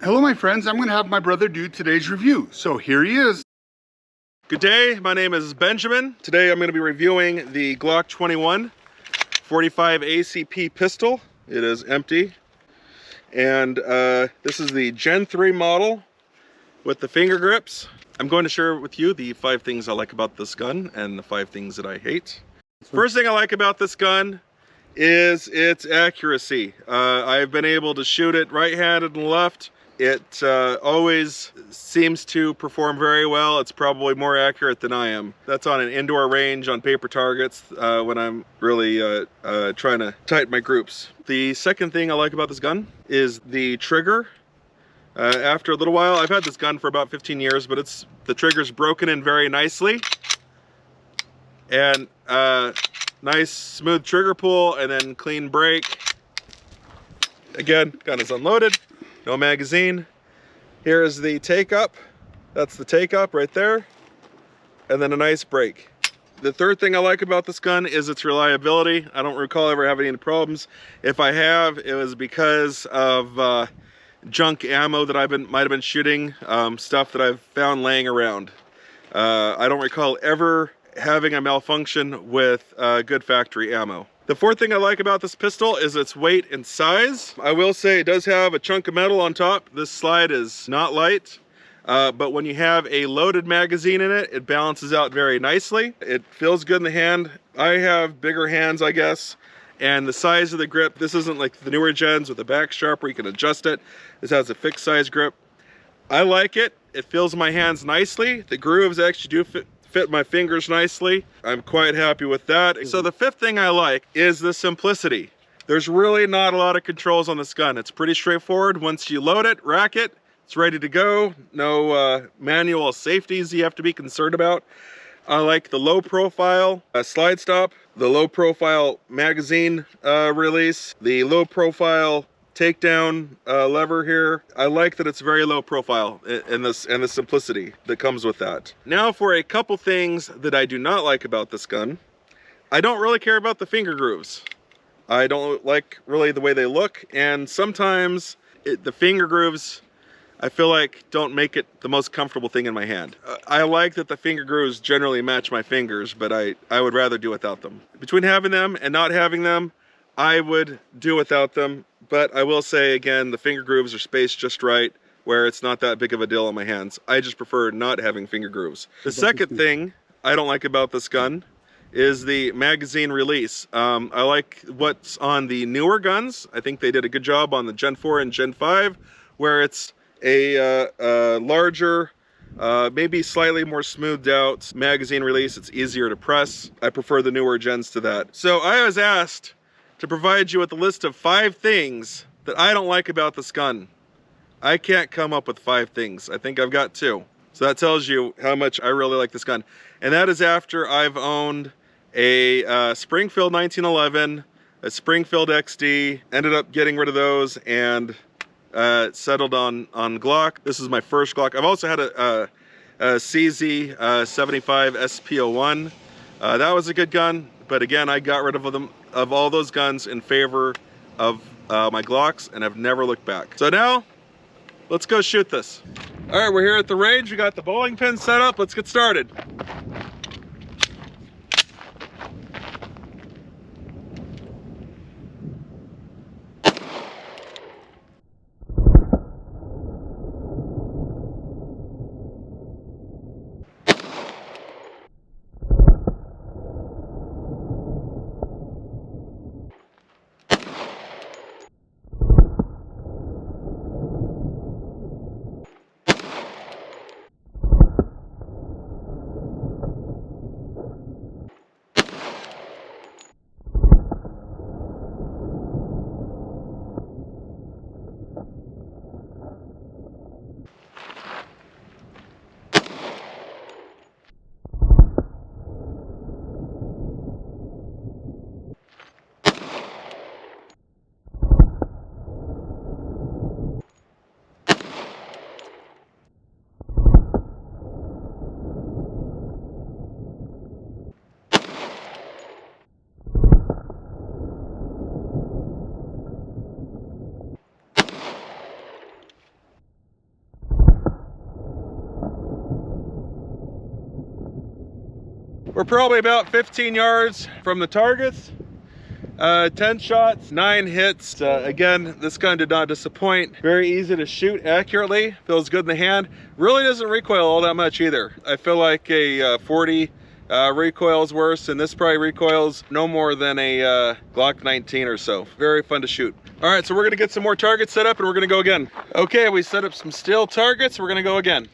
Hello my friends, I'm going to have my brother do today's review. So here he is. Good day, my name is Benjamin. Today I'm going to be reviewing the Glock 21 45 ACP pistol. It is empty. And this is the Gen 3 model with the finger grips. I'm going to share with you the 5 things I like about this gun and the 5 things that I hate. First thing I like about this gun is its accuracy. I've been able to shoot it right-handed and left. It always seems to perform very well. It's probably more accurate than I am. That's on an indoor range on paper targets when I'm really trying to tighten my groups. The second thing I like about this gun is the trigger. After a little while, I've had this gun for about 15 years, but the trigger's broken in very nicely. And nice smooth trigger pull and then clean break. Again, gun is unloaded. No magazine. Here is the take up. That's the take up right there. And then a nice break. The third thing I like about this gun is its reliability. I don't recall ever having any problems. If I have, it was because of junk ammo that might have been shooting, stuff that I've found laying around. I don't recall ever having a malfunction with good factory ammo. The fourth thing I like about this pistol is its weight and size. I will say it does have a chunk of metal on top. This slide is not light, but when you have a loaded magazine in it, it balances out very nicely. It feels good in the hand. I have bigger hands, I guess, and the size of the grip, this isn't like the newer gens with a back strap where you can adjust it. This has a fixed size grip. I like it. It fills my hands nicely. The grooves actually do fit my fingers nicely. I'm quite happy with that. So the fifth thing I like is the simplicity. There's really not a lot of controls on this gun. It's pretty straightforward. Once you load it, rack it, it's ready to go. No manual safeties you have to be concerned about. I like the low profile slide stop, the low profile magazine release, the low profile takedown lever here. I like that it's very low profile and the simplicity that comes with that. Now for a couple things that I do not like about this gun. I don't really care about the finger grooves. I don't like really the way they look, and sometimes the finger grooves I feel like don't make it the most comfortable thing in my hand. I like that the finger grooves generally match my fingers, but I would rather do without them. Between having them and not having them, I would do without them, but I will say again, the finger grooves are spaced just right where it's not that big of a deal on my hands. I just prefer not having finger grooves. The second thing I don't like about this gun is the magazine release. I like what's on the newer guns. I think they did a good job on the Gen 4 and Gen 5, where it's a larger, maybe slightly more smoothed out magazine release. It's easier to press. I prefer the newer gens to that. So I was asked to provide you with a list of 5 things that I don't like about this gun. I can't come up with 5 things. I think I've got 2. So that tells you how much I really like this gun. And that is after I've owned a Springfield 1911, a Springfield XD, ended up getting rid of those and settled on Glock. This is my first Glock. I've also had a CZ 75 SP01. That was a good gun, but again, I got rid of all those guns in favor of my Glocks, and I've never looked back. So now, let's go shoot this. All right, we're here at the range. We got the bowling pin set up. Let's get started. We're probably about 15 yards from the targets. 10 shots, 9 hits. Again, this gun did not disappoint. Very easy to shoot accurately. Feels good in the hand. Really doesn't recoil all that much either. I feel like a 40 recoils worse, and this probably recoils no more than a Glock 19 or so. Very fun to shoot. All right, so we're gonna get some more targets set up and we're gonna go again. Okay, we set up some steel targets. We're gonna go again.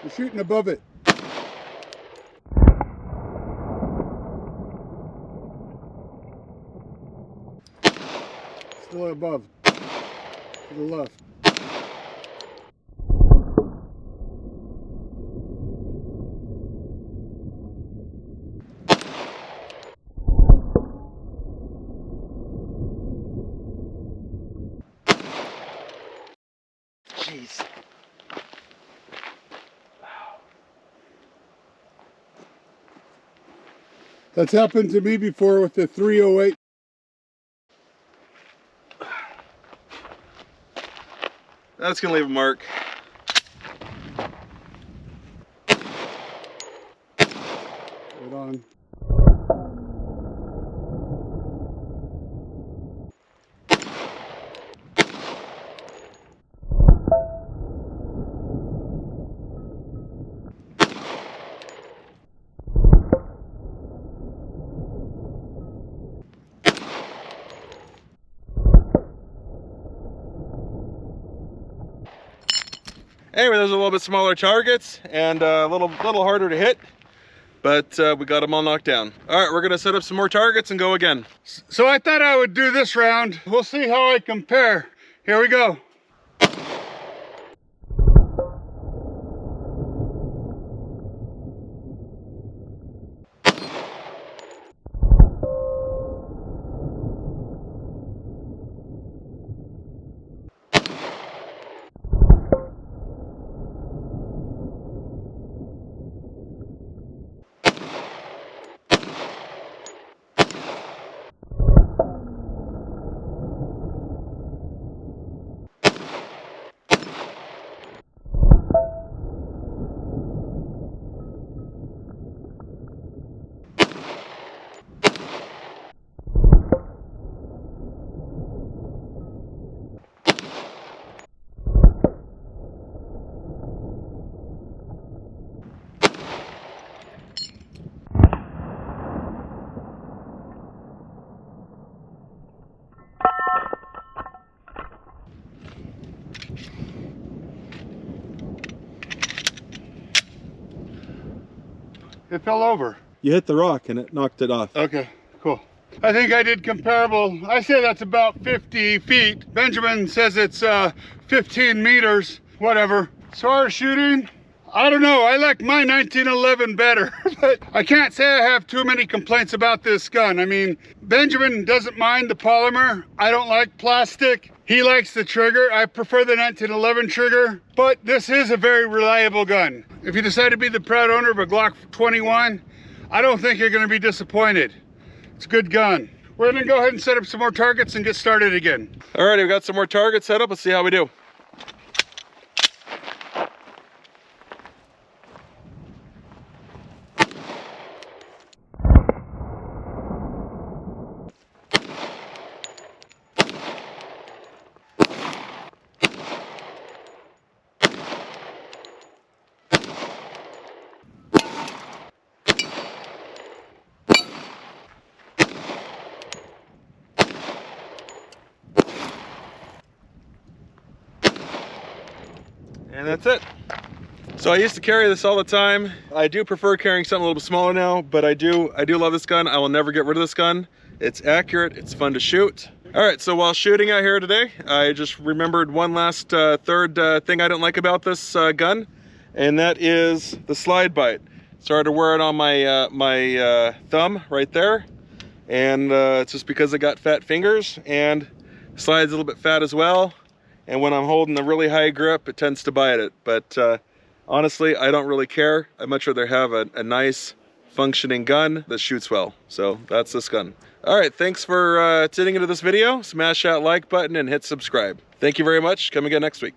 We're shooting above it. Still above. To the left. Jeez. That's happened to me before with the 308. That's gonna leave a mark. Right on. Anyway, those are a little bit smaller targets and a little harder to hit, but we got them all knocked down. All right, we're gonna set up some more targets and go again. So I thought I would do this round. We'll see how I compare. Here we go. It fell over. You hit the rock and it knocked it off. Okay, cool. I think I did comparable. I say that's about 50 feet. Benjamin says it's 15 meters, whatever. As far as shooting, I don't know. I like my 1911 better, but I can't say I have too many complaints about this gun. I mean, Benjamin doesn't mind the polymer. I don't like plastic. He likes the trigger. I prefer the 1911 trigger, but this is a very reliable gun. If you decide to be the proud owner of a Glock 21, I don't think you're gonna be disappointed. It's a good gun. We're gonna go ahead and set up some more targets and get started again. All right, we've got some more targets set up. Let's see how we do. And that's it. So I used to carry this all the time. I do prefer carrying something a little bit smaller now, but I do love this gun. I will never get rid of this gun. It's accurate, it's fun to shoot. All right, so while shooting out here today, I just remembered one last third thing I don't like about this gun, and that is the slide bite. Started to wear it on my thumb right there, and it's just because I got fat fingers, and Slide's a little bit fat as well. And when I'm holding a really high grip, it tends to bite it. But honestly, I don't really care. I'd much rather have a nice functioning gun that shoots well. So that's this gun. All right, thanks for tuning into this video. Smash that like button and hit subscribe. Thank you very much. Come again next week.